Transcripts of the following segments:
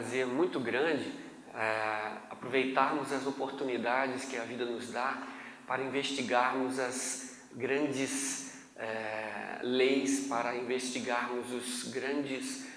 prazer muito grande aproveitarmos as oportunidades que a vida nos dá para investigarmos as grandes leis, para investigarmos os grandes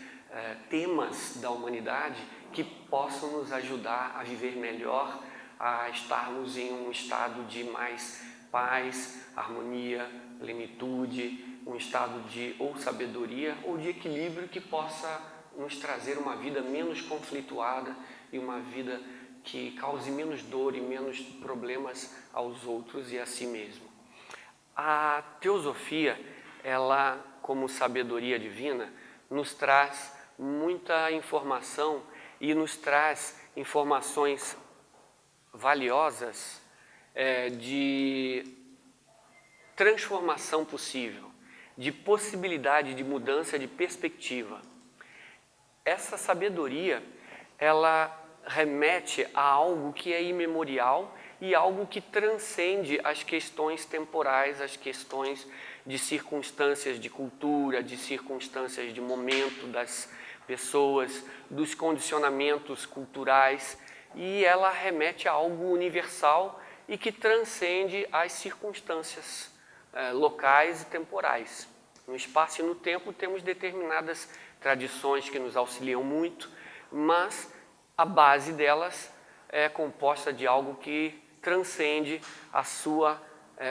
temas da humanidade que possam nos ajudar a viver melhor, a estarmos em um estado de mais paz, harmonia, plenitude, um estado de ou sabedoria ou de equilíbrio que possa nos trazer uma vida menos conflituada e uma vida que cause menos dor e menos problemas aos outros e a si mesmo. A teosofia, ela, como sabedoria divina, nos traz muita informação e nos traz informações valiosas de transformação possível, de possibilidade de mudança de perspectiva. Essa sabedoria, ela remete a algo que é imemorial e algo que transcende as questões temporais, as questões de circunstâncias de cultura, de circunstâncias de momento das pessoas, dos condicionamentos culturais, e ela remete a algo universal e que transcende as circunstâncias locais e temporais. No espaço e no tempo temos determinadas tradições que nos auxiliam muito, mas a base delas é composta de algo que transcende a sua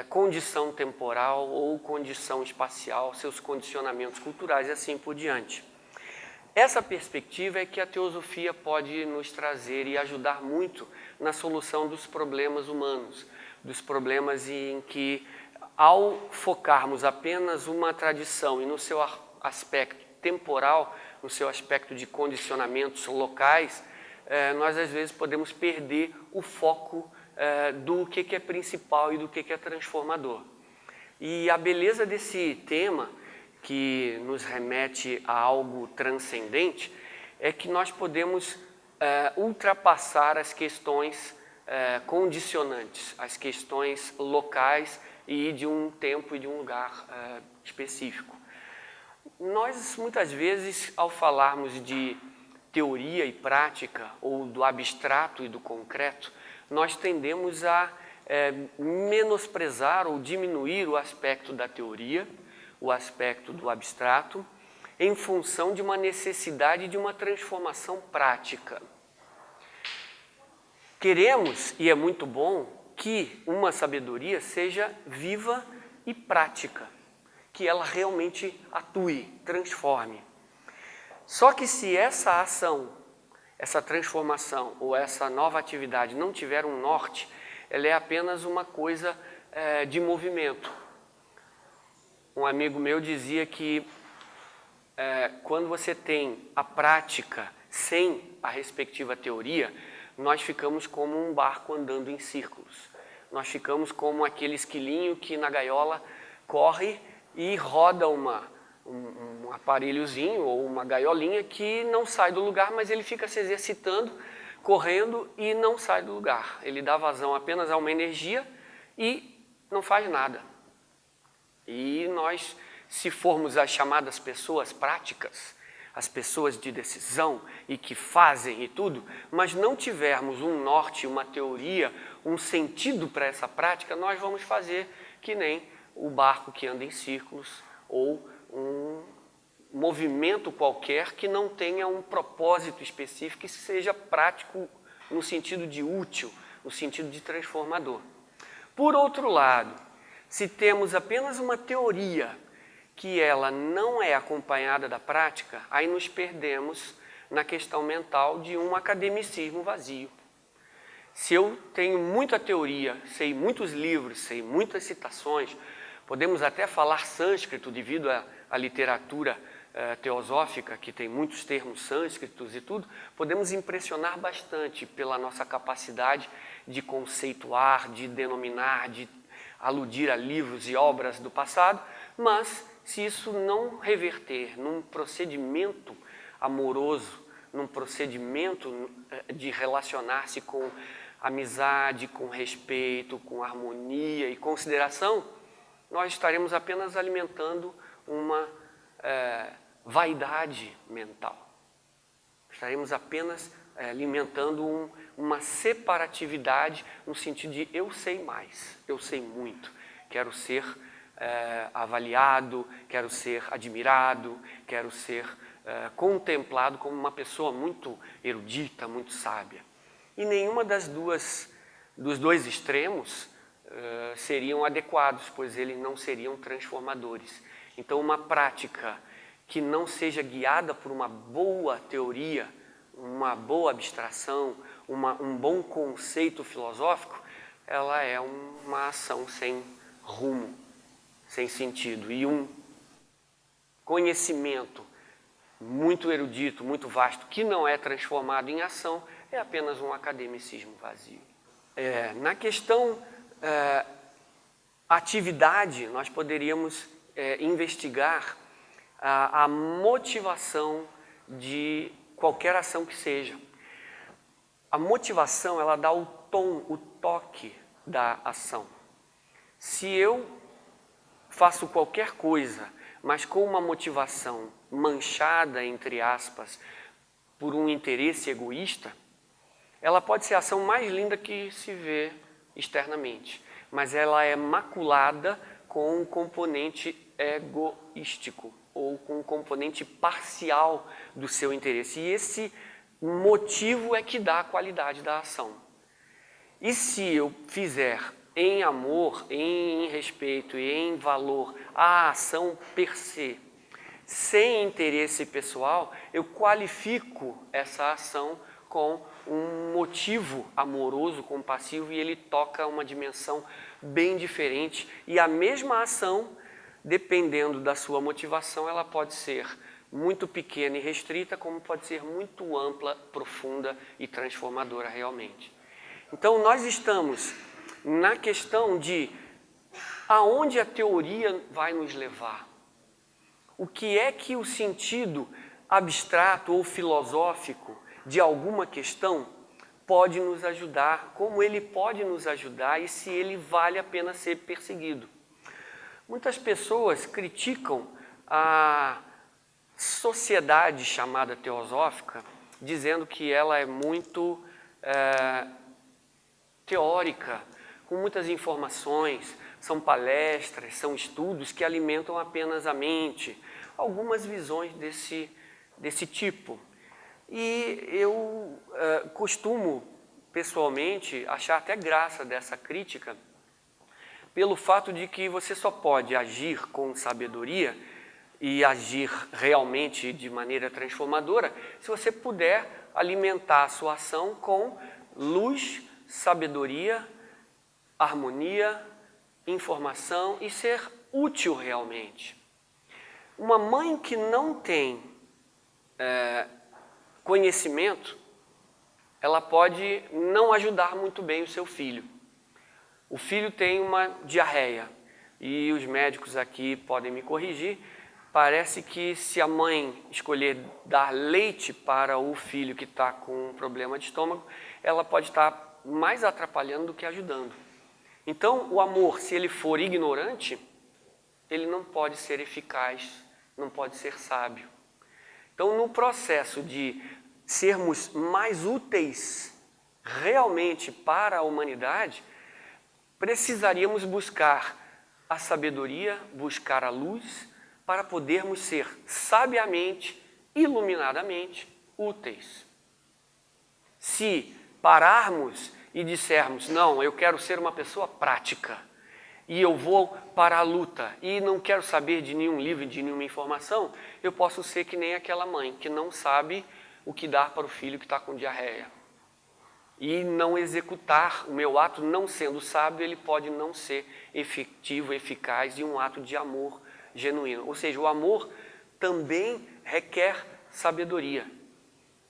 condição temporal ou condição espacial, seus condicionamentos culturais e assim por diante. Essa perspectiva é que a teosofia pode nos trazer e ajudar muito na solução dos problemas humanos, dos problemas em que, ao focarmos apenas uma tradição e no seu aspecto temporal, no seu aspecto de condicionamentos locais, nós às vezes podemos perder o foco do que é principal e do que é transformador. E a beleza desse tema, que nos remete a algo transcendente, é que nós podemos ultrapassar as questões condicionantes, as questões locais e de um tempo e de um lugar específico. Nós, muitas vezes, ao falarmos de teoria e prática, ou do abstrato e do concreto, nós tendemos a menosprezar ou diminuir o aspecto da teoria, o aspecto do abstrato, em função de uma necessidade de uma transformação prática. Queremos, e é muito bom, que uma sabedoria seja viva e prática, que ela realmente atue, transforme. Só que se essa ação, essa transformação ou essa nova atividade não tiver um norte, ela é apenas uma coisa de movimento. Um amigo meu dizia que quando você tem a prática sem a respectiva teoria, nós ficamos como um barco andando em círculos. Nós ficamos como aquele esquilinho que na gaiola corre e roda um aparelhozinho ou uma gaiolinha que não sai do lugar, mas ele fica se exercitando, correndo e não sai do lugar. Ele dá vazão apenas a uma energia e não faz nada. E nós, se formos as chamadas pessoas práticas, as pessoas de decisão e que fazem e tudo, mas não tivermos um norte, uma teoria, um sentido para essa prática, nós vamos fazer que nem o barco que anda em círculos ou um movimento qualquer que não tenha um propósito específico que seja prático no sentido de útil, no sentido de transformador. Por outro lado, se temos apenas uma teoria que ela não é acompanhada da prática, aí nos perdemos na questão mental de um academicismo vazio. Se eu tenho muita teoria, sei muitos livros, sei muitas citações, podemos até falar sânscrito devido à literatura teosófica, que tem muitos termos sânscritos e tudo, podemos impressionar bastante pela nossa capacidade de conceituar, de denominar, de aludir a livros e obras do passado, mas se isso não reverter num procedimento amoroso, num procedimento de relacionar-se com amizade, com respeito, com harmonia e consideração, nós estaremos apenas alimentando uma vaidade mental. Estaremos apenas alimentando uma separatividade no sentido de eu sei mais, eu sei muito, quero ser avaliado, quero ser admirado, quero ser contemplado como uma pessoa muito erudita, muito sábia. E nenhuma dos dois extremos seriam adequados, pois eles não seriam transformadores. Então, uma prática que não seja guiada por uma boa teoria, uma boa abstração, um bom conceito filosófico, ela é uma ação sem rumo, sem sentido. E um conhecimento muito erudito, muito vasto, que não é transformado em ação, é apenas um academicismo vazio. Na questão atividade, nós poderíamos investigar a motivação de qualquer ação que seja. A motivação, ela dá o tom, o toque da ação. Se eu faço qualquer coisa, mas com uma motivação manchada, entre aspas, por um interesse egoísta, ela pode ser a ação mais linda que se vê externamente, mas ela é maculada com um componente egoístico, ou com um componente parcial do seu interesse. E esse motivo é que dá a qualidade da ação. E se eu fizer em amor, em respeito e em valor a ação per se, sem interesse pessoal, eu qualifico essa ação com um motivo amoroso, compassivo, e ele toca uma dimensão bem diferente. E a mesma ação, dependendo da sua motivação, ela pode ser muito pequena e restrita, como pode ser muito ampla, profunda e transformadora realmente. Então, nós estamos na questão de aonde a teoria vai nos levar. O que é que o sentido abstrato ou filosófico de alguma questão pode nos ajudar, como ele pode nos ajudar e se ele vale a pena ser perseguido. Muitas pessoas criticam a sociedade chamada teosófica, dizendo que ela é muito teórica, com muitas informações, são palestras, são estudos que alimentam apenas a mente, algumas visões desse tipo. E eu costumo, pessoalmente, achar até graça dessa crítica, pelo fato de que você só pode agir com sabedoria e agir realmente de maneira transformadora se você puder alimentar a sua ação com luz, sabedoria, harmonia, informação e ser útil realmente. Uma mãe que não tem conhecimento, ela pode não ajudar muito bem o seu filho. O filho tem uma diarreia e os médicos aqui podem me corrigir. Parece que se a mãe escolher dar leite para o filho que está com um problema de estômago, ela pode estar mais atrapalhando do que ajudando. Então, o amor, se ele for ignorante, ele não pode ser eficaz, não pode ser sábio. Então, no processo de sermos mais úteis realmente para a humanidade, precisaríamos buscar a sabedoria, buscar a luz, para podermos ser sabiamente, iluminadamente úteis. Se pararmos e dissermos, não, eu quero ser uma pessoa prática, e eu vou para a luta, e não quero saber de nenhum livro, de nenhuma informação, eu posso ser que nem aquela mãe, que não sabe o que dar para o filho que está com diarreia. E não executar o meu ato, não sendo sábio, ele pode não ser efetivo, eficaz, e um ato de amor genuíno. Ou seja, o amor também requer sabedoria.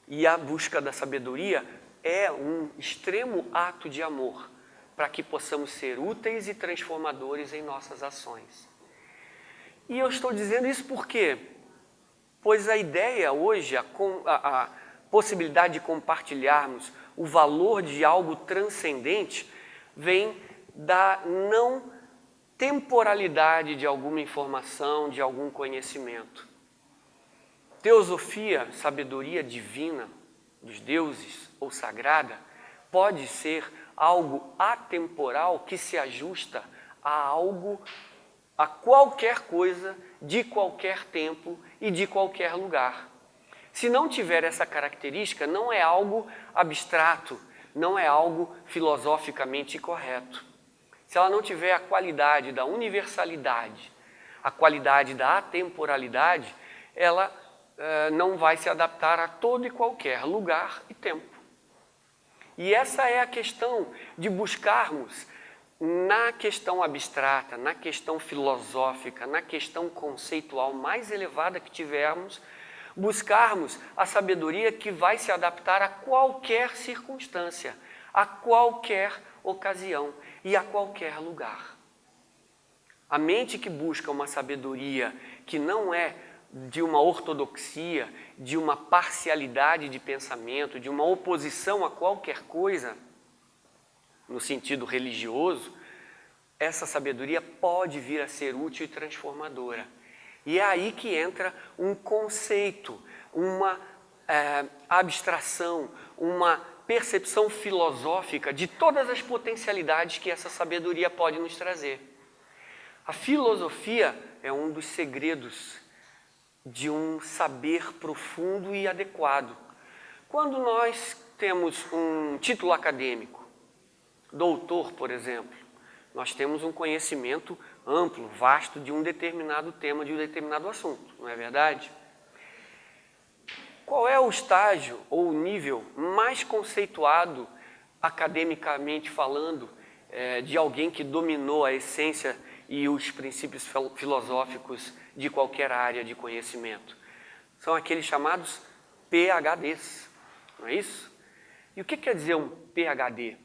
E a busca da sabedoria é um extremo ato de amor, para que possamos ser úteis e transformadores em nossas ações. E eu estou dizendo isso por quê? Pois a ideia hoje, a possibilidade de compartilharmos o valor de algo transcendente, vem da não temporalidade de alguma informação, de algum conhecimento. Teosofia, sabedoria divina, dos deuses ou sagrada, pode ser algo atemporal que se ajusta a qualquer coisa, de qualquer tempo e de qualquer lugar. Se não tiver essa característica, não é algo abstrato, não é algo filosoficamente correto. Se ela não tiver a qualidade da universalidade, a qualidade da atemporalidade, ela não vai se adaptar a todo e qualquer lugar e tempo. E essa é a questão de buscarmos na questão abstrata, na questão filosófica, na questão conceitual mais elevada que tivermos, buscarmos a sabedoria que vai se adaptar a qualquer circunstância, a qualquer ocasião e a qualquer lugar. A mente que busca uma sabedoria que não é de uma ortodoxia, de uma parcialidade de pensamento, de uma oposição a qualquer coisa, no sentido religioso, essa sabedoria pode vir a ser útil e transformadora. E é aí que entra um conceito, uma abstração, uma percepção filosófica de todas as potencialidades que essa sabedoria pode nos trazer. A filosofia é um dos segredos de um saber profundo e adequado. Quando nós temos um título acadêmico, doutor, por exemplo, nós temos um conhecimento amplo, vasto de um determinado tema, de um determinado assunto, não é verdade? Qual é o estágio ou o nível mais conceituado, academicamente falando, de alguém que dominou a essência e os princípios filosóficos de qualquer área de conhecimento? São aqueles chamados PhDs, não é isso? E o que quer dizer um PhD?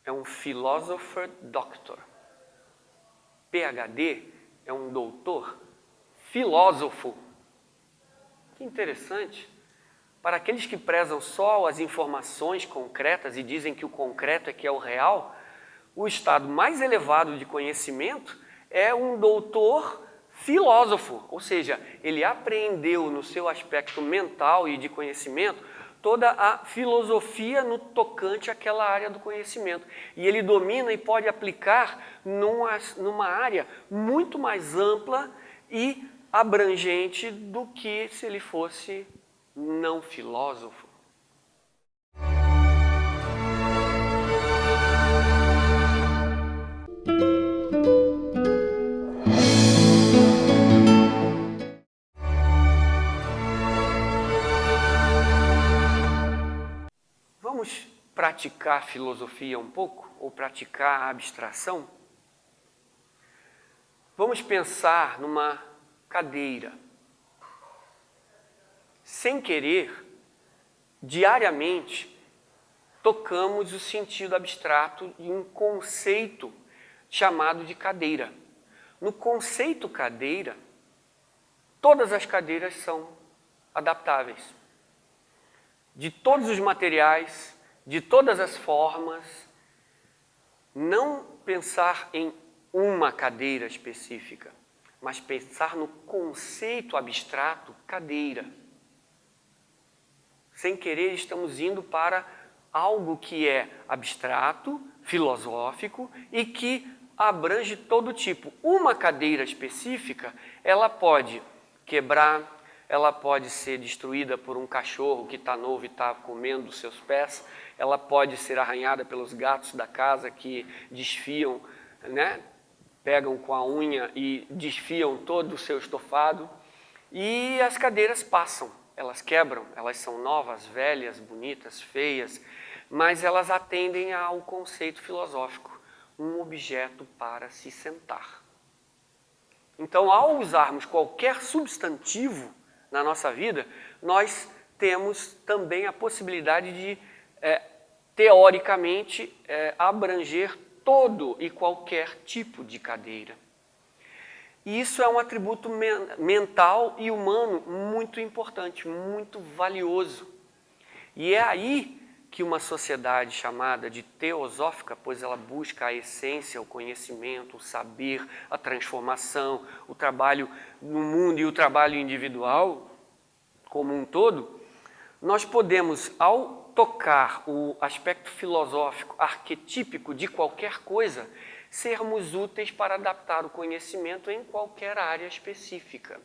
É um Philosopher Doctor. PhD é um doutor filósofo. Que interessante. Para aqueles que prezam só as informações concretas e dizem que o concreto é que é o real, o estado mais elevado de conhecimento é um doutor filósofo, ou seja, ele apreendeu no seu aspecto mental e de conhecimento toda a filosofia no tocante àquela área do conhecimento. E ele domina e pode aplicar numa área muito mais ampla e abrangente do que se ele fosse não filósofo. Vamos praticar filosofia um pouco, ou praticar a abstração? Vamos pensar numa cadeira. Sem querer, diariamente, tocamos o sentido abstrato de um conceito chamado de cadeira. No conceito cadeira, todas as cadeiras são adaptáveis. De todos os materiais, de todas as formas, não pensar em uma cadeira específica, mas pensar no conceito abstrato cadeira. Sem querer, estamos indo para algo que é abstrato, filosófico e que abrange todo tipo. Uma cadeira específica, ela pode quebrar, ela pode ser destruída por um cachorro que está novo e está comendo os seus pés, ela pode ser arranhada pelos gatos da casa que desfiam, né? Pegam com a unha e desfiam todo o seu estofado. E as cadeiras passam, elas quebram, elas são novas, velhas, bonitas, feias, mas elas atendem ao conceito filosófico, um objeto para se sentar. Então, ao usarmos qualquer substantivo na nossa vida, nós temos também a possibilidade de, teoricamente, abranger todo e qualquer tipo de cadeira. E isso é um atributo mental e humano muito importante, muito valioso. E é aí que uma sociedade chamada de teosófica, pois ela busca a essência, o conhecimento, o saber, a transformação, o trabalho no mundo e o trabalho individual como um todo, nós podemos, ao tocar o aspecto filosófico, arquetípico de qualquer coisa, sermos úteis para adaptar o conhecimento em qualquer área específica.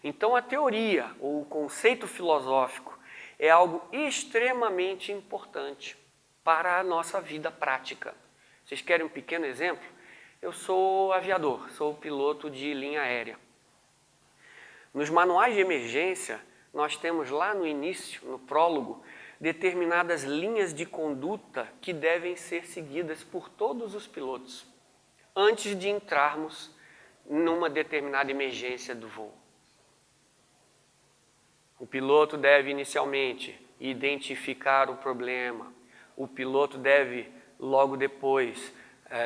Então, a teoria ou o conceito filosófico é algo extremamente importante para a nossa vida prática. Vocês querem um pequeno exemplo? Eu sou aviador, sou piloto de linha aérea. Nos manuais de emergência, nós temos lá no início, no prólogo, determinadas linhas de conduta que devem ser seguidas por todos os pilotos antes de entrarmos numa determinada emergência do voo. O piloto deve inicialmente identificar o problema. O piloto deve, logo depois,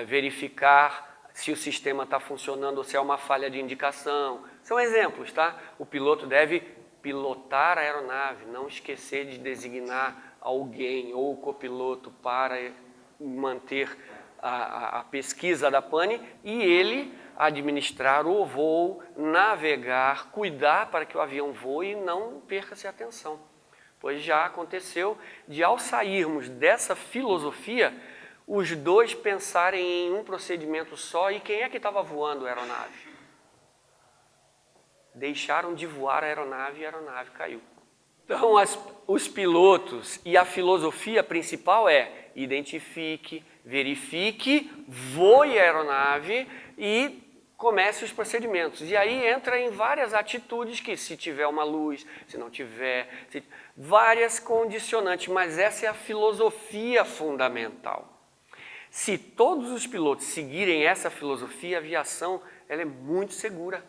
verificar se o sistema está funcionando ou se é uma falha de indicação. São exemplos, tá? O piloto deve pilotar a aeronave, não esquecer de designar alguém ou o copiloto para manter a pesquisa da pane e ele administrar o voo, navegar, cuidar para que o avião voe e não perca-se a atenção. Pois já aconteceu de, ao sairmos dessa filosofia, os dois pensarem em um procedimento só e quem é que estava voando a aeronave? Deixaram de voar a aeronave e a aeronave caiu. Então, os pilotos e a filosofia principal é identifique, verifique, voe a aeronave e comece os procedimentos. E aí entra em várias atitudes que, se tiver uma luz, se não tiver, várias condicionantes, mas essa é a filosofia fundamental. Se todos os pilotos seguirem essa filosofia, a aviação ela é muito segura.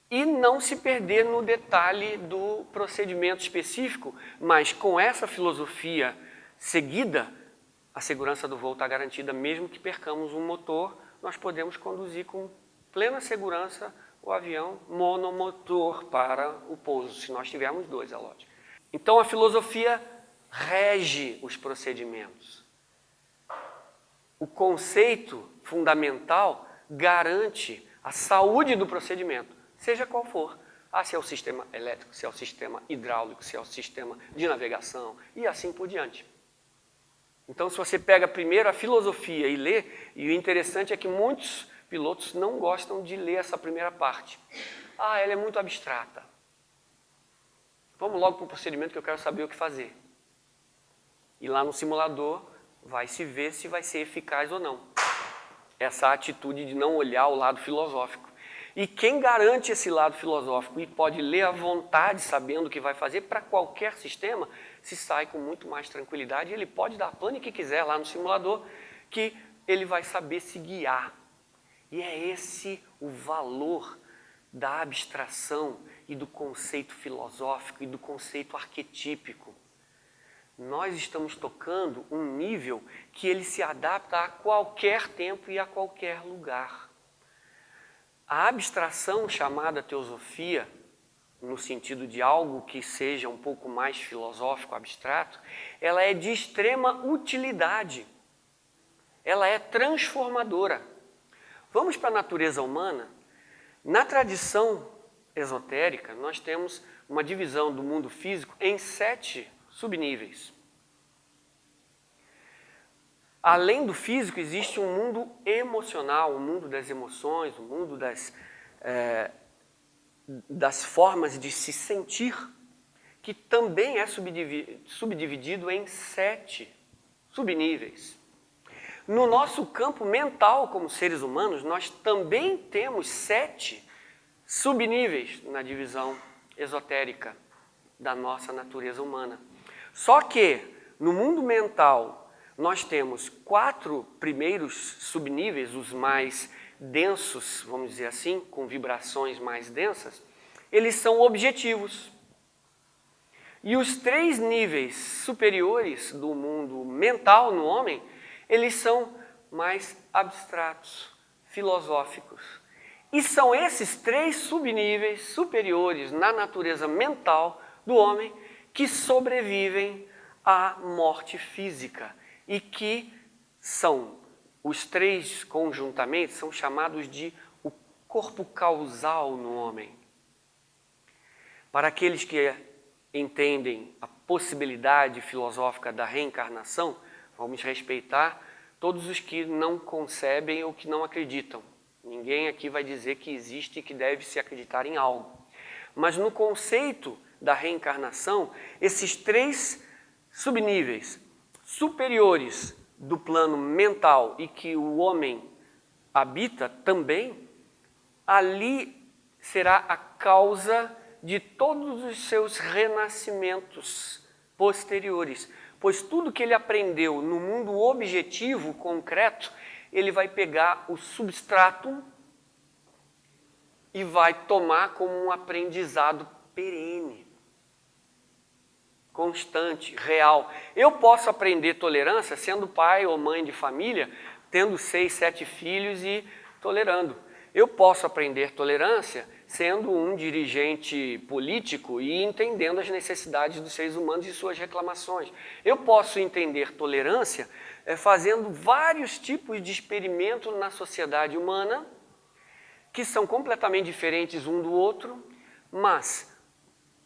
E não se perder no detalhe do procedimento específico, mas com essa filosofia seguida, a segurança do voo está garantida, mesmo que percamos um motor, nós podemos conduzir com plena segurança o avião monomotor para o pouso, se nós tivermos dois, é lógico. Então a filosofia rege os procedimentos. O conceito fundamental garante a saúde do procedimento, seja qual for. Se é o sistema elétrico, se é o sistema hidráulico, se é o sistema de navegação e assim por diante. Então, se você pega primeiro a filosofia e lê, e o interessante é que muitos pilotos não gostam de ler essa primeira parte. Ela é muito abstrata. Vamos logo para o procedimento que eu quero saber o que fazer. E lá no simulador vai se ver se vai ser eficaz ou não. Essa atitude de não olhar o lado filosófico. E quem garante esse lado filosófico e pode ler à vontade, sabendo o que vai fazer, para qualquer sistema, se sai com muito mais tranquilidade e ele pode dar a pane que quiser lá no simulador, que ele vai saber se guiar. E é esse o valor da abstração e do conceito filosófico e do conceito arquetípico. Nós estamos tocando um nível que ele se adapta a qualquer tempo e a qualquer lugar. A abstração chamada teosofia, no sentido de algo que seja um pouco mais filosófico, abstrato, ela é de extrema utilidade. Ela é transformadora. Vamos para a natureza humana? Na tradição esotérica, nós temos uma divisão do mundo físico em 7 subníveis. Além do físico, existe um mundo emocional, o mundo das emoções, o mundo das formas de se sentir, que também é subdividido em 7 subníveis. No nosso campo mental, como seres humanos, nós também temos 7 subníveis na divisão esotérica da nossa natureza humana. Só que, no mundo mental, nós temos 4 primeiros subníveis, os mais densos, vamos dizer assim, com vibrações mais densas, eles são objetivos. E os 3 níveis superiores do mundo mental no homem, eles são mais abstratos, filosóficos. E são esses 3 subníveis superiores na natureza mental do homem que sobrevivem à morte física e que são, os 3 conjuntamente, são chamados de o corpo causal no homem. Para aqueles que entendem a possibilidade filosófica da reencarnação, vamos respeitar todos os que não concebem ou que não acreditam. Ninguém aqui vai dizer que existe e que deve se acreditar em algo. Mas no conceito da reencarnação, esses 3 subníveis superiores do plano mental e que o homem habita também, ali será a causa de todos os seus renascimentos posteriores, pois tudo que ele aprendeu no mundo objetivo, concreto, ele vai pegar o substratum e vai tomar como um aprendizado perene, constante, real. Eu posso aprender tolerância sendo pai ou mãe de família, tendo 6, 7 filhos e tolerando. Eu posso aprender tolerância sendo um dirigente político e entendendo as necessidades dos seres humanos e suas reclamações. Eu posso entender tolerância fazendo vários tipos de experimentos na sociedade humana que são completamente diferentes um do outro, mas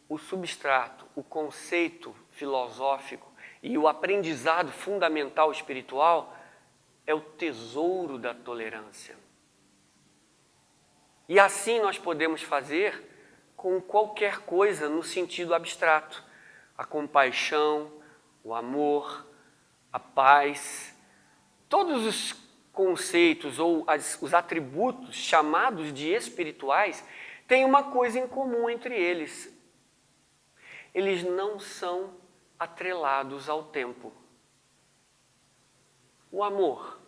o substrato, o conceito filosófico e o aprendizado fundamental espiritual é o tesouro da tolerância. E assim nós podemos fazer com qualquer coisa no sentido abstrato. A compaixão, o amor, a paz, todos os conceitos ou os atributos chamados de espirituais têm uma coisa em comum entre eles. Eles não são atrelados ao tempo. O amor,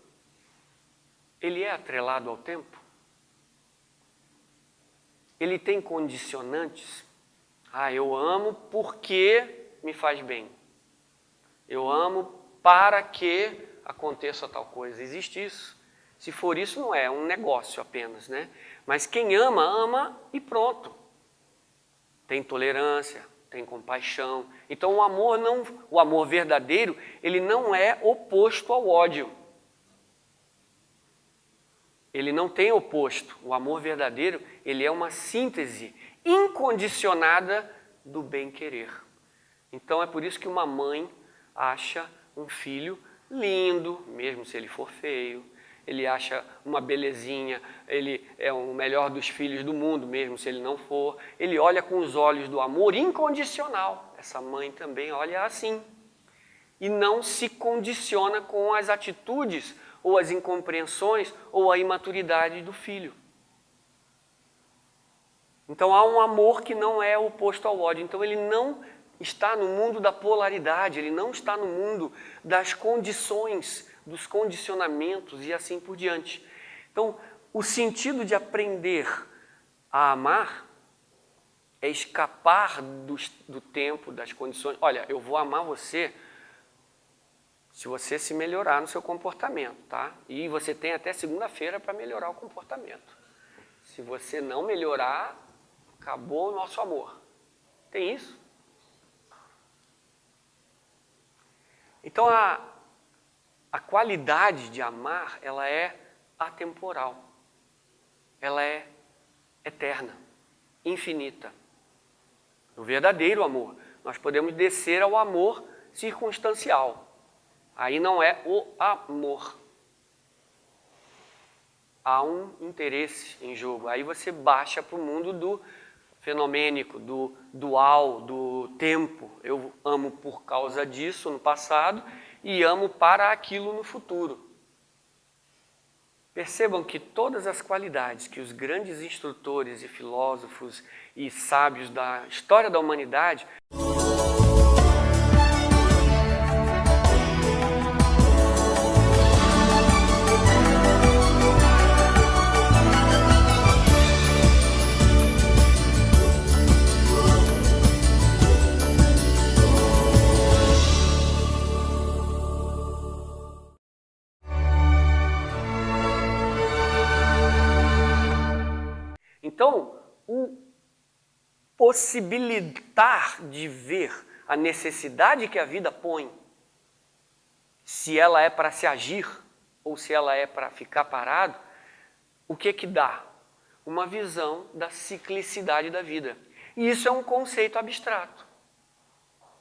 ele é atrelado ao tempo? Ele tem condicionantes? Eu amo porque me faz bem. Eu amo para que aconteça tal coisa. Existe isso? Se for isso, não é um negócio apenas, né? Mas quem ama, ama e pronto. Tem tolerância, tem compaixão. Então o amor verdadeiro, ele não é oposto ao ódio. Ele não tem oposto. O amor verdadeiro, ele é uma síntese incondicionada do bem-querer. Então é por isso que uma mãe acha um filho lindo, mesmo se ele for feio. Ele acha uma belezinha, ele é o melhor dos filhos do mundo, mesmo se ele não for. Ele olha com os olhos do amor incondicional. Essa mãe também olha assim. E não se condiciona com as atitudes ou as incompreensões ou a imaturidade do filho. Então há um amor que não é oposto ao ódio. Então ele não está no mundo da polaridade, ele não está no mundo das condições, dos condicionamentos e assim por diante. Então o sentido de aprender a amar é escapar do tempo, das condições. Olha, eu vou amar você se você se melhorar no seu comportamento, tá? E você tem até segunda-feira para melhorar o comportamento. Se você não melhorar, acabou o nosso amor. Tem isso? Então a qualidade de amar, ela é atemporal. Ela é eterna, infinita. O verdadeiro amor. Nós podemos descer ao amor circunstancial. Aí não é o amor. Há um interesse em jogo. Aí você baixa para o mundo do fenomênico, do dual, do tempo. Eu amo por causa disso no passado e amo para aquilo no futuro. Percebam que todas as qualidades que os grandes instrutores e filósofos e sábios da história da humanidade Então, o possibilitar de ver a necessidade que a vida põe, se ela é para se agir ou se ela é para ficar parado, o que dá? Uma visão da ciclicidade da vida. E isso é um conceito abstrato.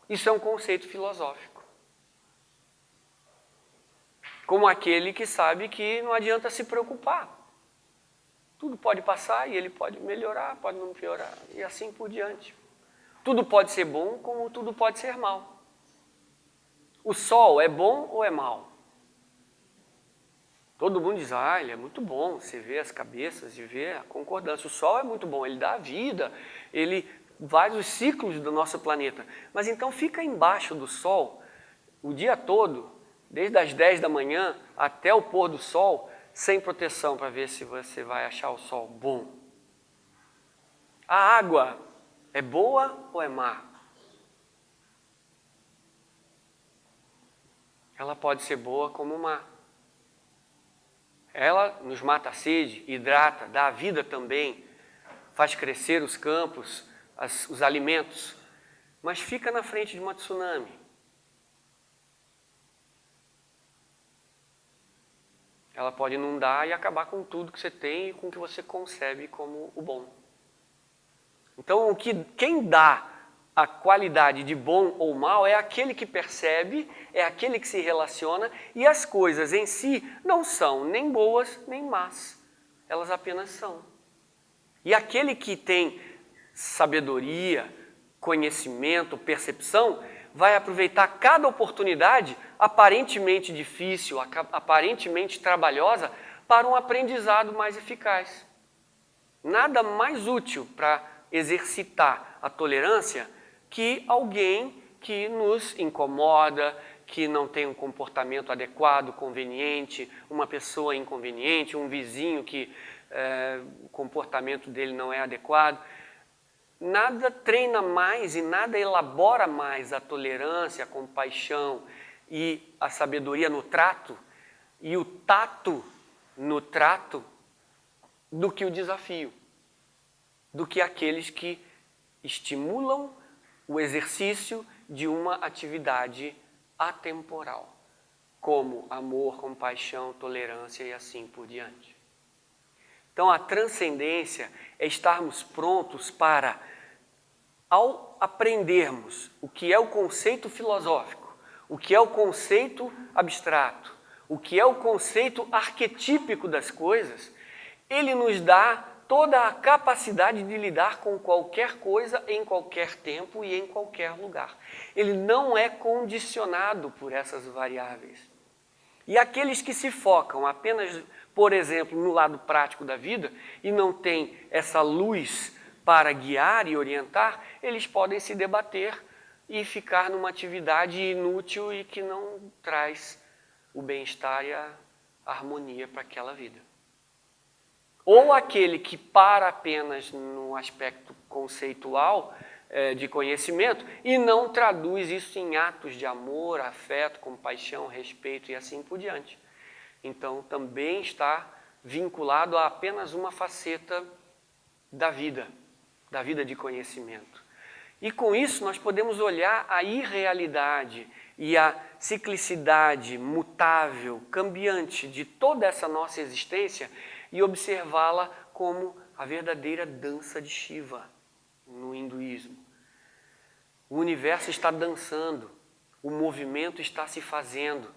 Isso é um conceito filosófico. Como aquele que sabe que não adianta se preocupar. Tudo pode passar e ele pode melhorar, pode não piorar, e assim por diante. Tudo pode ser bom, como tudo pode ser mal. O sol é bom ou é mal? Todo mundo diz, ele é muito bom, você vê as cabeças e vê a concordância. O sol é muito bom, ele dá vida, ele faz os ciclos do nosso planeta. Mas então fica embaixo do sol o dia todo, desde as 10 da manhã até o pôr do sol, sem proteção para ver se você vai achar o sol bom. A água é boa ou é má? Ela pode ser boa como má. Ela nos mata a sede, hidrata, dá vida também, faz crescer os campos, os alimentos, mas fica na frente de uma tsunami. Ela pode inundar e acabar com tudo que você tem e com o que você concebe como o bom. Então, quem dá a qualidade de bom ou mal é aquele que percebe, é aquele que se relaciona, e as coisas em si não são nem boas nem más, elas apenas são. E aquele que tem sabedoria, conhecimento, percepção, vai aproveitar cada oportunidade aparentemente difícil, aparentemente trabalhosa, para um aprendizado mais eficaz. Nada mais útil para exercitar a tolerância que alguém que nos incomoda, que não tem um comportamento adequado, conveniente, uma pessoa inconveniente, um vizinho que o comportamento dele não é adequado. Nada treina mais e nada elabora mais a tolerância, a compaixão e a sabedoria no trato e o tato no trato do que o desafio, do que aqueles que estimulam o exercício de uma atividade atemporal, como amor, compaixão, tolerância e assim por diante. Então, a transcendência é estarmos prontos para, ao aprendermos o que é o conceito filosófico, o que é o conceito abstrato, o que é o conceito arquetípico das coisas, ele nos dá toda a capacidade de lidar com qualquer coisa, em qualquer tempo e em qualquer lugar. Ele não é condicionado por essas variáveis. E aqueles que se focam apenas, por exemplo, no lado prático da vida e não têm essa luz para guiar e orientar, eles podem se debater e ficar numa atividade inútil e que não traz o bem-estar e a harmonia para aquela vida. Ou aquele que para apenas no aspecto conceitual de conhecimento e não traduz isso em atos de amor, afeto, compaixão, respeito e assim por diante. Então, também está vinculado a apenas uma faceta da vida de conhecimento. E com isso nós podemos olhar a irrealidade e a ciclicidade mutável, cambiante de toda essa nossa existência e observá-la como a verdadeira dança de Shiva no hinduísmo. O universo está dançando, o movimento está se fazendo.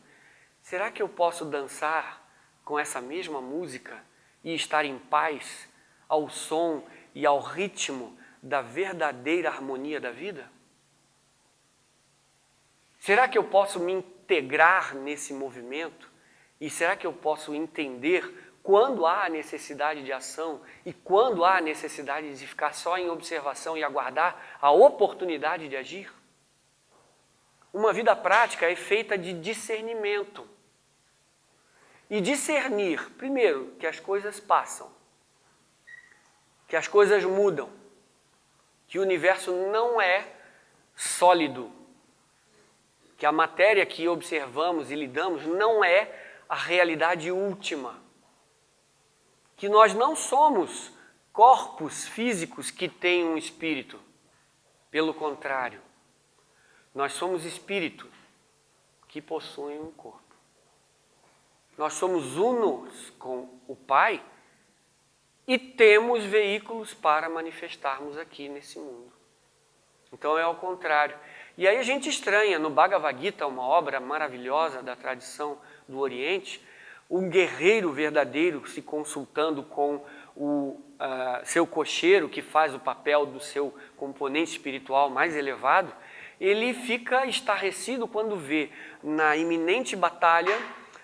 Será que eu posso dançar com essa mesma música e estar em paz ao som e ao ritmo da verdadeira harmonia da vida? Será que eu posso me integrar nesse movimento? E será que eu posso entender quando há necessidade de ação e quando há necessidade de ficar só em observação e aguardar a oportunidade de agir? Uma vida prática é feita de discernimento. E discernir, primeiro, que as coisas passam, que as coisas mudam, que o universo não é sólido, que a matéria que observamos e lidamos não é a realidade última, que nós não somos corpos físicos que têm um espírito. Pelo contrário, nós somos espírito que possuem um corpo. Nós somos unos com o Pai e temos veículos para manifestarmos aqui nesse mundo. Então é ao contrário. E aí a gente estranha, no Bhagavad Gita, uma obra maravilhosa da tradição do Oriente, um guerreiro verdadeiro se consultando com o seu cocheiro, que faz o papel do seu componente espiritual mais elevado, ele fica estarrecido quando vê na iminente batalha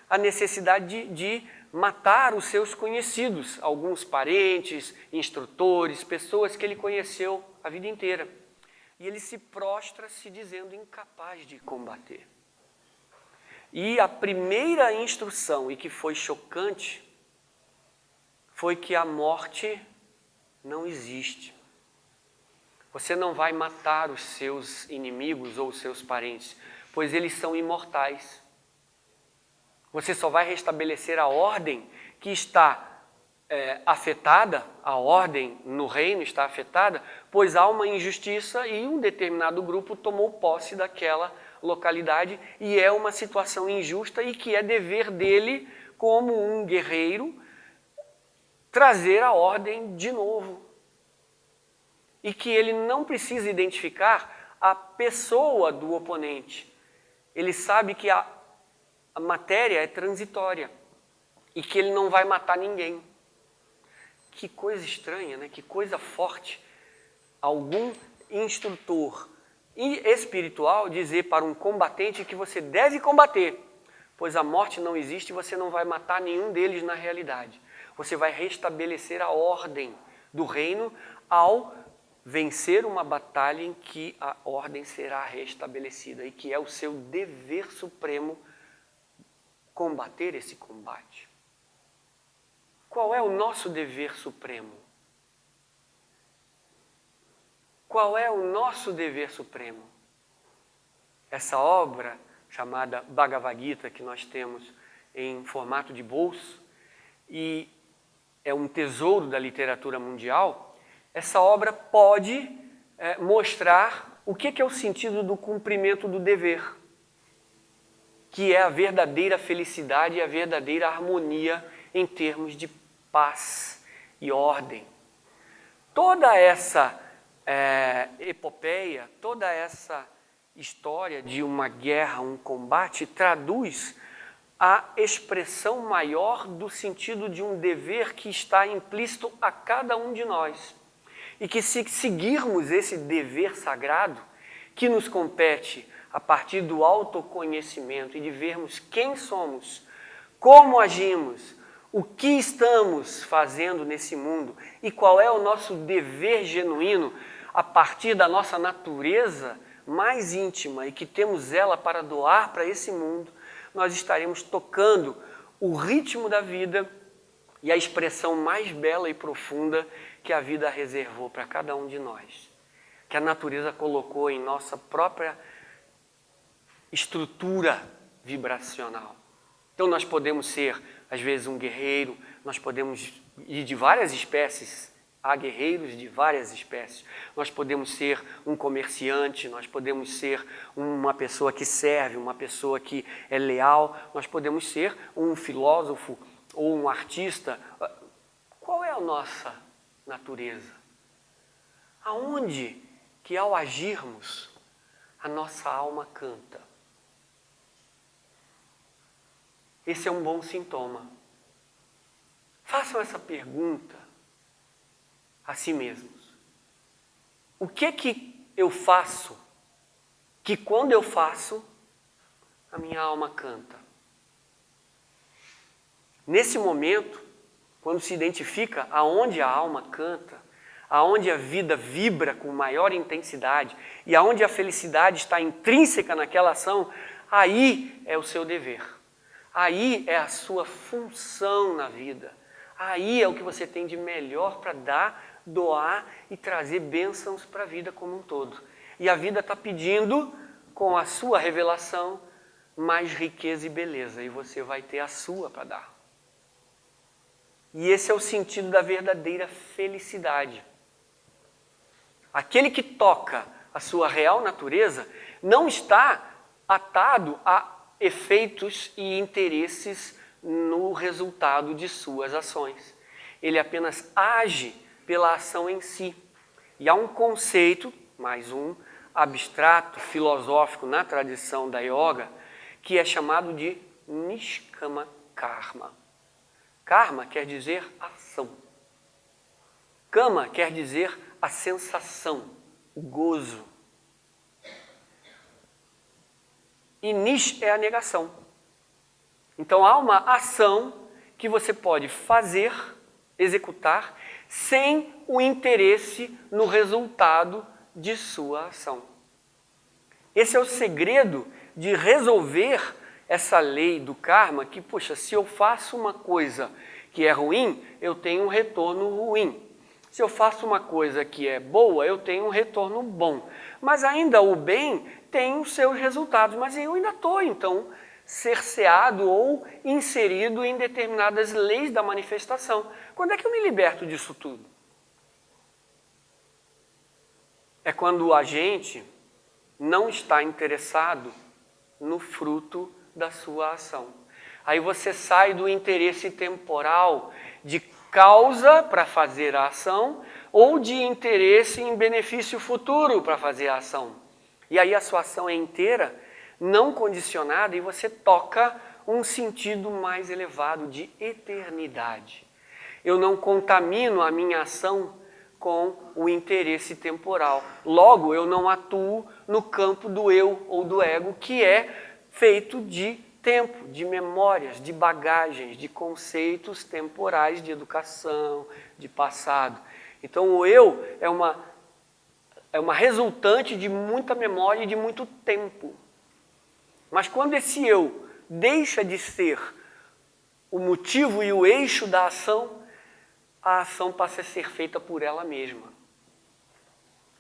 a necessidade de matar os seus conhecidos, alguns parentes, instrutores, pessoas que ele conheceu a vida inteira. E ele se prostra se dizendo incapaz de combater. E a primeira instrução, e que foi chocante, foi que a morte não existe. Você não vai matar os seus inimigos ou os seus parentes, pois eles são imortais. Você só vai restabelecer a ordem que está afetada, a ordem no reino está afetada, pois há uma injustiça e um determinado grupo tomou posse daquela localidade e é uma situação injusta e que é dever dele, como um guerreiro, trazer a ordem de novo. E que ele não precisa identificar a pessoa do oponente. Ele sabe que a matéria é transitória e que ele não vai matar ninguém. Que coisa estranha, né? Que coisa forte. Algum instrutor espiritual dizer para um combatente que você deve combater, pois a morte não existe e você não vai matar nenhum deles na realidade. Você vai restabelecer a ordem do reino ao vencer uma batalha em que a ordem será restabelecida e que é o seu dever supremo combater esse combate. Qual é o nosso dever supremo? Qual é o nosso dever supremo? Essa obra chamada Bhagavad Gita, que nós temos em formato de bolso, e é um tesouro da literatura mundial, essa obra pode mostrar o que é o sentido do cumprimento do dever, que é a verdadeira felicidade e a verdadeira harmonia em termos de paz e ordem. Toda essa epopeia, toda essa história de uma guerra, um combate, traduz a expressão maior do sentido de um dever que está implícito a cada um de nós. E que se seguirmos esse dever sagrado, que nos compete a partir do autoconhecimento e de vermos quem somos, como agimos, o que estamos fazendo nesse mundo e qual é o nosso dever genuíno a partir da nossa natureza mais íntima e que temos ela para doar para esse mundo, nós estaremos tocando o ritmo da vida e a expressão mais bela e profunda que a vida reservou para cada um de nós, que a natureza colocou em nossa própria estrutura vibracional. Então nós podemos ser, às vezes, um guerreiro, nós podemos ir de várias espécies, há guerreiros de várias espécies. Nós podemos ser um comerciante, nós podemos ser uma pessoa que serve, uma pessoa que é leal, nós podemos ser um filósofo ou um artista. Qual é a nossa natureza? Aonde que ao agirmos a nossa alma canta? Esse é um bom sintoma. Façam essa pergunta a si mesmos. O que eu faço que quando eu faço, a minha alma canta? Nesse momento, quando se identifica aonde a alma canta, aonde a vida vibra com maior intensidade e aonde a felicidade está intrínseca naquela ação, aí é o seu dever. Aí é a sua função na vida. Aí é o que você tem de melhor para dar, doar e trazer bênçãos para a vida como um todo. E a vida está pedindo, com a sua revelação, mais riqueza e beleza. E você vai ter a sua para dar. E esse é o sentido da verdadeira felicidade. Aquele que toca a sua real natureza não está atado a efeitos e interesses no resultado de suas ações. Ele apenas age pela ação em si. E há um conceito, mais um, abstrato, filosófico na tradição da yoga, que é chamado de Nishkama Karma. Karma quer dizer ação. Kama quer dizer a sensação, o gozo. E Nish é a negação. Então há uma ação que você pode fazer, executar, sem o interesse no resultado de sua ação. Esse é o segredo de resolver essa lei do karma, que, poxa, se eu faço uma coisa que é ruim, eu tenho um retorno ruim. Se eu faço uma coisa que é boa, eu tenho um retorno bom. Mas ainda o bem tem os seus resultados, mas eu ainda estou, então, cerceado ou inserido em determinadas leis da manifestação. Quando é que eu me liberto disso tudo? É quando a gente não está interessado no fruto da sua ação. Aí você sai do interesse temporal de causa para fazer a ação ou de interesse em benefício futuro para fazer a ação. E aí a sua ação é inteira, não condicionada, e você toca um sentido mais elevado de eternidade. Eu não contamino a minha ação com o interesse temporal. Logo, eu não atuo no campo do eu ou do ego, que é feito de tempo, de memórias, de bagagens, de conceitos temporais de educação, de passado. Então, o eu é uma resultante de muita memória e de muito tempo. Mas quando esse eu deixa de ser o motivo e o eixo da ação, a ação passa a ser feita por ela mesma.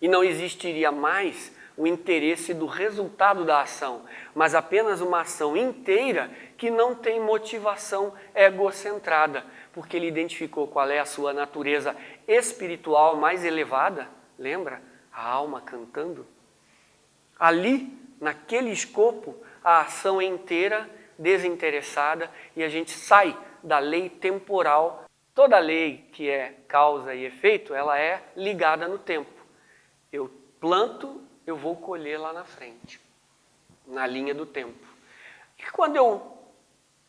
E não existiria mais o interesse do resultado da ação, mas apenas uma ação inteira que não tem motivação egocentrada, porque ele identificou qual é a sua natureza espiritual mais elevada, lembra? A alma cantando. Ali, naquele escopo, a ação é inteira, desinteressada, e a gente sai da lei temporal. Toda lei que é causa e efeito, ela é ligada no tempo. Eu planto, eu vou colher lá na frente, na linha do tempo. E quando eu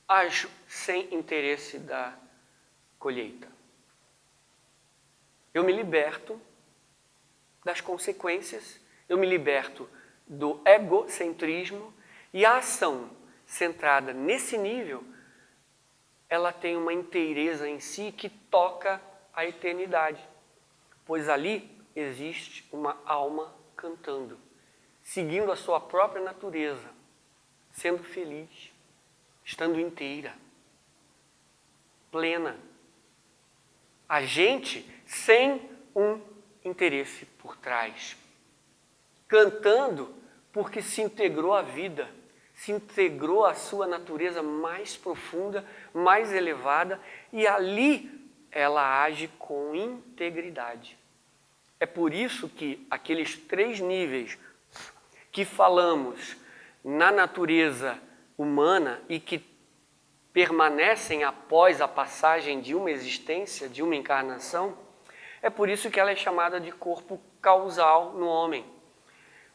ajo sem interesse da colheita? Eu me liberto das consequências, eu me liberto do egocentrismo, e a ação centrada nesse nível, ela tem uma inteireza em si que toca a eternidade, pois ali existe uma alma cantando, seguindo a sua própria natureza, sendo feliz, estando inteira, plena. A gente sem um interesse por trás, cantando porque se integrou à vida, se integrou à sua natureza mais profunda, mais elevada, e ali ela age com integridade. É por isso que aqueles 3 níveis que falamos na natureza humana e que permanecem após a passagem de uma existência, de uma encarnação, é por isso que ela é chamada de corpo causal no homem,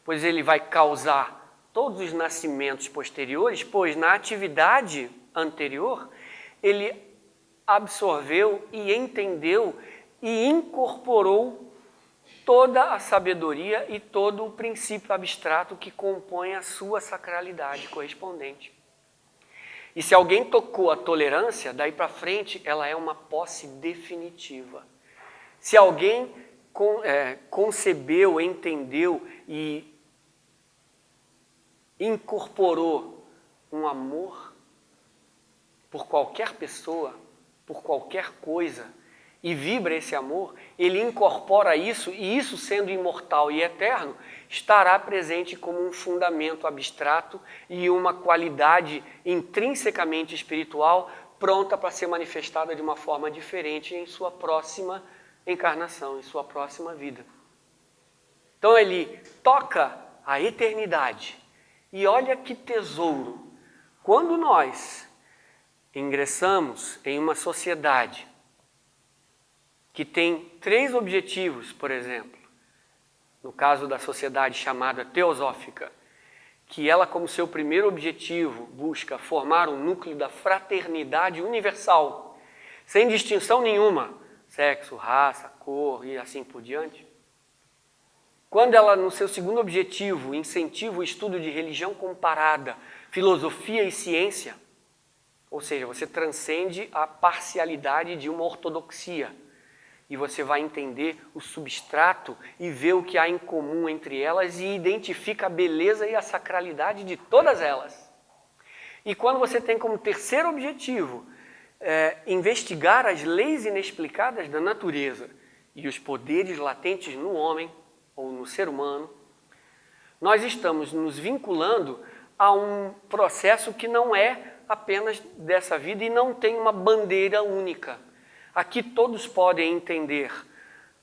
pois ele vai causar todos os nascimentos posteriores, pois na atividade anterior ele absorveu e entendeu e incorporou toda a sabedoria e todo o princípio abstrato que compõe a sua sacralidade correspondente. E se alguém tocou a tolerância, daí para frente ela é uma posse definitiva. Se alguém concebeu, entendeu e incorporou um amor por qualquer pessoa, por qualquer coisa, e vibra esse amor, ele incorpora isso, e isso sendo imortal e eterno, estará presente como um fundamento abstrato e uma qualidade intrinsecamente espiritual pronta para ser manifestada de uma forma diferente em sua próxima encarnação, em sua próxima vida. Então ele toca a eternidade. E olha que tesouro! Quando nós ingressamos em uma sociedade que tem 3 objetivos, por exemplo, no caso da sociedade chamada teosófica, que ela, como seu primeiro objetivo, busca formar um núcleo da fraternidade universal, sem distinção nenhuma, sexo, raça, cor e assim por diante. Quando ela, no seu segundo objetivo, incentiva o estudo de religião comparada, filosofia e ciência, ou seja, você transcende a parcialidade de uma ortodoxia e você vai entender o substrato e ver o que há em comum entre elas e identifica a beleza e a sacralidade de todas elas. E quando você tem como terceiro objetivo investigar as leis inexplicadas da natureza e os poderes latentes no homem ou no ser humano, nós estamos nos vinculando a um processo que não é apenas dessa vida e não tem uma bandeira única. Aqui todos podem entender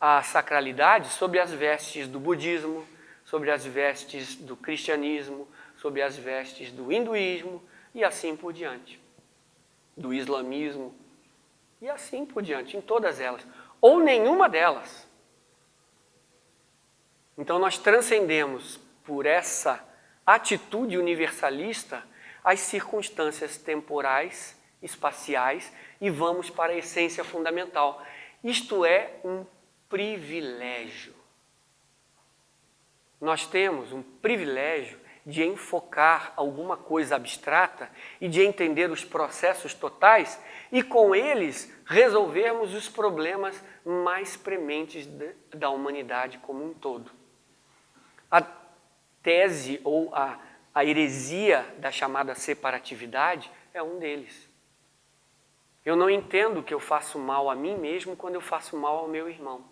a sacralidade sob as vestes do budismo, sobre as vestes do cristianismo, sobre as vestes do hinduísmo e assim por diante. Do islamismo e assim por diante, em todas elas. Ou nenhuma delas. Então nós transcendemos por essa atitude universalista as circunstâncias temporais, espaciais e vamos para a essência fundamental. Isto é um privilégio. Nós temos um privilégio de enfocar alguma coisa abstrata e de entender os processos totais e com eles resolvermos os problemas mais prementes da humanidade como um todo. A tese ou a heresia da chamada separatividade é um deles. Eu não entendo que eu faço mal a mim mesmo quando eu faço mal ao meu irmão,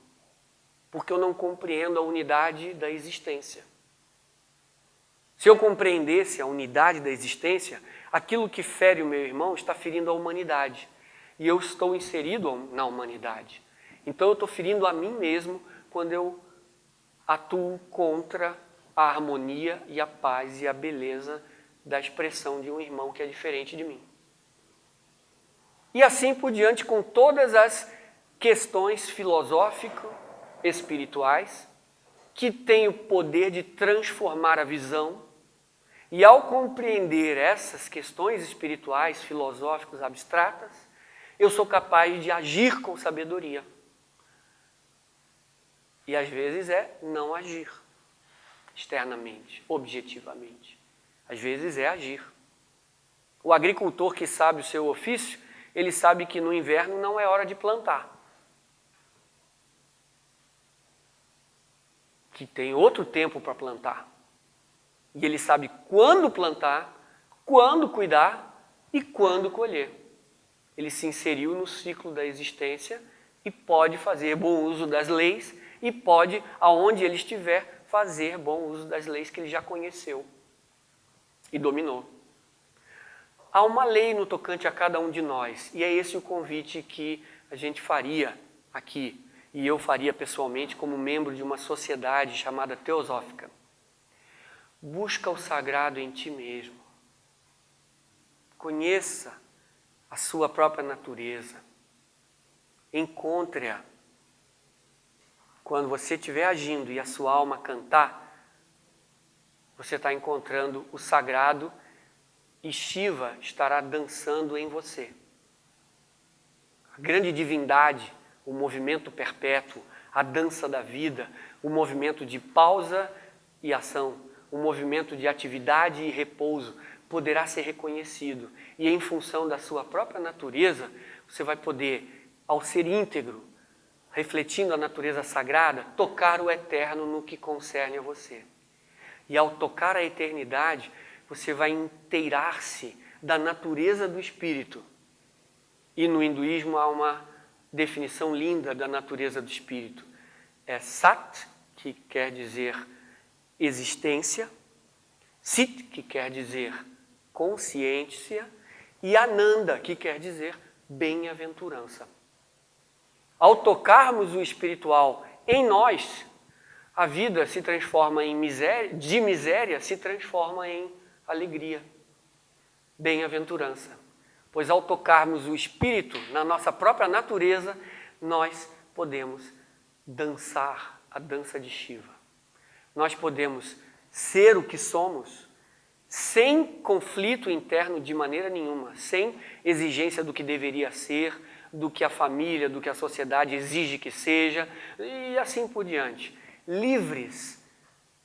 porque eu não compreendo a unidade da existência. Se eu compreendesse a unidade da existência, aquilo que fere o meu irmão está ferindo a humanidade, e eu estou inserido na humanidade. Então eu estou ferindo a mim mesmo quando eu atuo contra a harmonia e a paz e a beleza da expressão de um irmão que é diferente de mim. E assim por diante com todas as questões filosófico-espirituais que têm o poder de transformar a visão e ao compreender essas questões espirituais, filosóficas, abstratas, eu sou capaz de agir com sabedoria. E às vezes é não agir externamente, objetivamente. Às vezes é agir. O agricultor que sabe o seu ofício, ele sabe que no inverno não é hora de plantar. Que tem outro tempo para plantar. E ele sabe quando plantar, quando cuidar e quando colher. Ele se inseriu no ciclo da existência e pode fazer bom uso das leis e pode, aonde ele estiver, fazer bom uso das leis que ele já conheceu e dominou. Há uma lei no tocante a cada um de nós, e é esse o convite que a gente faria aqui, e eu faria pessoalmente como membro de uma sociedade chamada teosófica. Busca o sagrado em ti mesmo. Conheça a sua própria natureza. Encontre-a. Quando você estiver agindo e a sua alma cantar, você está encontrando o sagrado e Shiva estará dançando em você. A grande divindade, o movimento perpétuo, a dança da vida, o movimento de pausa e ação, o movimento de atividade e repouso poderá ser reconhecido. E em função da sua própria natureza, você vai poder, ao ser íntegro, refletindo a natureza sagrada, tocar o eterno no que concerne a você. E ao tocar a eternidade, você vai inteirar-se da natureza do espírito. E no hinduísmo há uma definição linda da natureza do espírito. É Sat, que quer dizer existência, Sit, que quer dizer consciência, e Ananda, que quer dizer bem-aventurança. Ao tocarmos o espiritual em nós, a vida se transforma em miséria, de miséria se transforma em alegria, bem-aventurança. Pois ao tocarmos o espírito na nossa própria natureza, nós podemos dançar a dança de Shiva. nós podemos ser o que somos sem conflito interno de maneira nenhuma, sem exigência do que deveria ser, do que a família, do que a sociedade exige que seja, e assim por diante. Livres,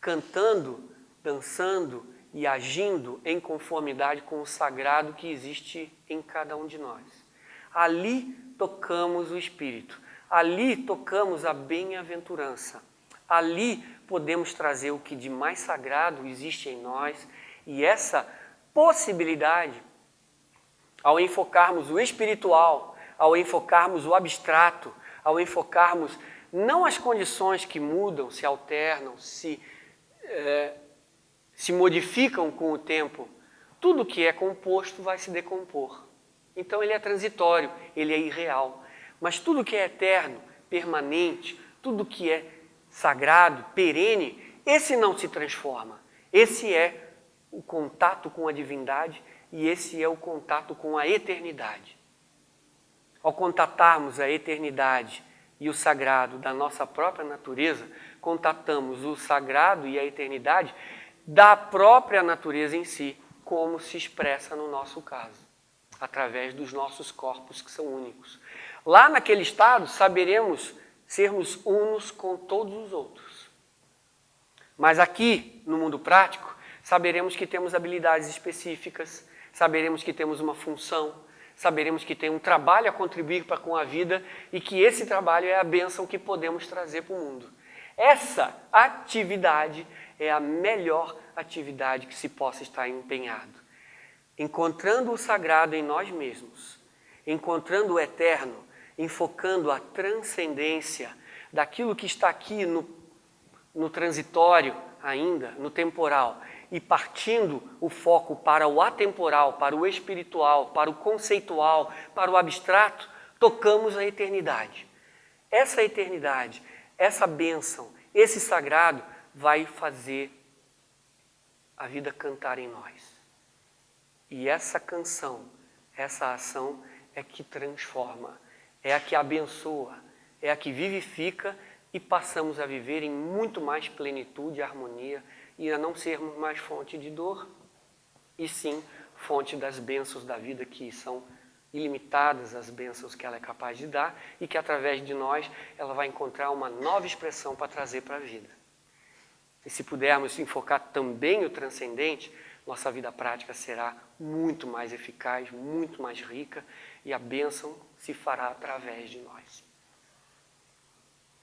cantando, dançando e agindo em conformidade com o sagrado que existe em cada um de nós. Ali tocamos o Espírito, ali tocamos a bem-aventurança, ali podemos trazer o que de mais sagrado existe em nós, e essa possibilidade, ao enfocarmos o espiritual, ao enfocarmos o abstrato, ao enfocarmos não as condições que mudam, se alternam, se modificam com o tempo, tudo que é composto vai se decompor. Então ele é transitório, ele é irreal. Mas tudo que é eterno, permanente, tudo que é sagrado, perene, esse não se transforma. Esse é o contato com a divindade e esse é o contato com a eternidade. Ao contatarmos a eternidade e o sagrado da nossa própria natureza, contatamos o sagrado e a eternidade da própria natureza em si, como se expressa no nosso caso, através dos nossos corpos que são únicos. Lá naquele estado, saberemos sermos unos com todos os outros. Mas aqui, no mundo prático, saberemos que temos habilidades específicas, saberemos que temos uma função, saberemos que tem um trabalho a contribuir para com a vida e que esse trabalho é a bênção que podemos trazer para o mundo. Essa atividade é a melhor atividade que se possa estar empenhado. Encontrando o sagrado em nós mesmos, encontrando o eterno, enfocando a transcendência daquilo que está aqui no transitório ainda, no temporal, e partindo o foco para o atemporal, para o espiritual, para o conceitual, para o abstrato, tocamos a eternidade. Essa eternidade, essa bênção, esse sagrado vai fazer a vida cantar em nós. E essa canção, essa ação é que transforma, é a que abençoa, é a que vivifica e passamos a viver em muito mais plenitude e harmonia e a não sermos mais fonte de dor, e sim fonte das bênçãos da vida que são ilimitadas, as bênçãos que ela é capaz de dar e que através de nós ela vai encontrar uma nova expressão para trazer para a vida. E se pudermos enfocar também o transcendente, nossa vida prática será muito mais eficaz, muito mais rica e a bênção se fará através de nós.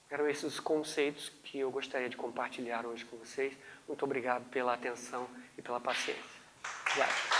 Eram esses os conceitos que eu gostaria de compartilhar hoje com vocês. Muito obrigado pela atenção e pela paciência. Obrigado.